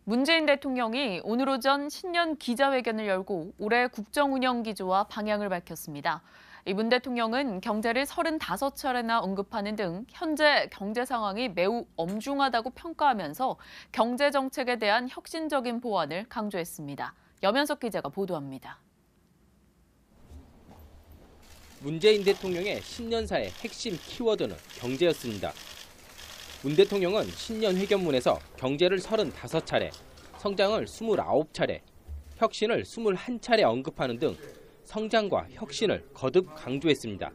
문재인 대통령이 오늘 오전 신년 기자회견을 열고 올해 국정운영 기조와 방향을 밝혔습니다. 문 대통령은 경제를 35차례나 언급하는 등 현재 경제 상황이 매우 엄중하다고 평가하면서 경제 정책에 대한 혁신적인 보완을 강조했습니다. 염현석 기자가 보도합니다. 문재인 대통령의 신년사의 핵심 키워드는 경제였습니다. 문 대통령은 신년 회견문에서 경제를 35차례, 성장을 29차례, 혁신을 21차례 언급하는 등 성장과 혁신을 거듭 강조했습니다.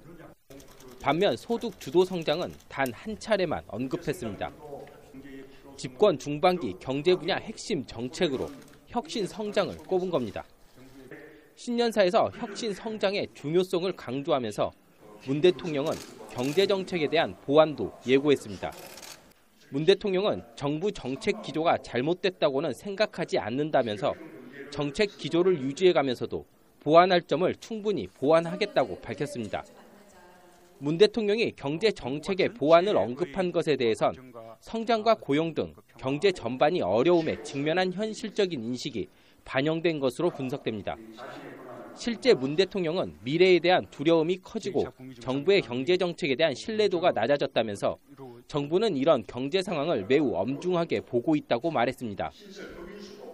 반면 소득 주도 성장은 단 한 차례만 언급했습니다. 집권 중반기 경제 분야 핵심 정책으로 혁신 성장을 꼽은 겁니다. 신년사에서 혁신 성장의 중요성을 강조하면서 문 대통령은 경제 정책에 대한 보완도 예고했습니다. 문 대통령은 정부 정책 기조가 잘못됐다고는 생각하지 않는다면서 정책 기조를 유지해가면서도 보완할 점을 충분히 보완하겠다고 밝혔습니다. 문 대통령이 경제 정책의 보완을 언급한 것에 대해선 성장과 고용 등 경제 전반이 어려움에 직면한 현실적인 인식이 반영된 것으로 분석됩니다. 실제 문 대통령은 미래에 대한 두려움이 커지고 정부의 경제 정책에 대한 신뢰도가 낮아졌다면서 정부는 이런 경제 상황을 매우 엄중하게 보고 있다고 말했습니다.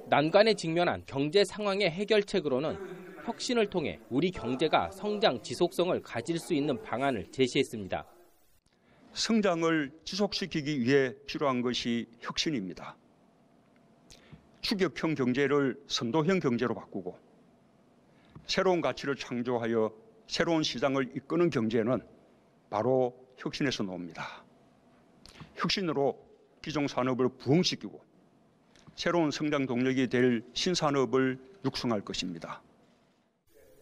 난관에 직면한 경제 상황의 해결책으로는 혁신을 통해 우리 경제가 성장 지속성을 가질 수 있는 방안을 제시했습니다. 성장을 지속시키기 위해 필요한 것이 혁신입니다. 추격형 경제를 선도형 경제로 바꾸고 새로운 가치를 창조하여 새로운 시장을 이끄는 경제는 바로 혁신에서 나옵니다. 혁신으로 기존 산업을 부흥시키고 새로운 성장 동력이 될 신산업을 육성할 것입니다.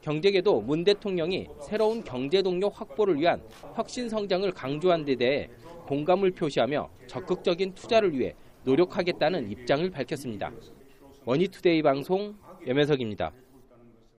경제계도 문 대통령이 새로운 경제 동력 확보를 위한 혁신 성장을 강조한 데 대해 공감을 표시하며 적극적인 투자를 위해 노력하겠다는 입장을 밝혔습니다. 머니투데이 방송 염혜석입니다.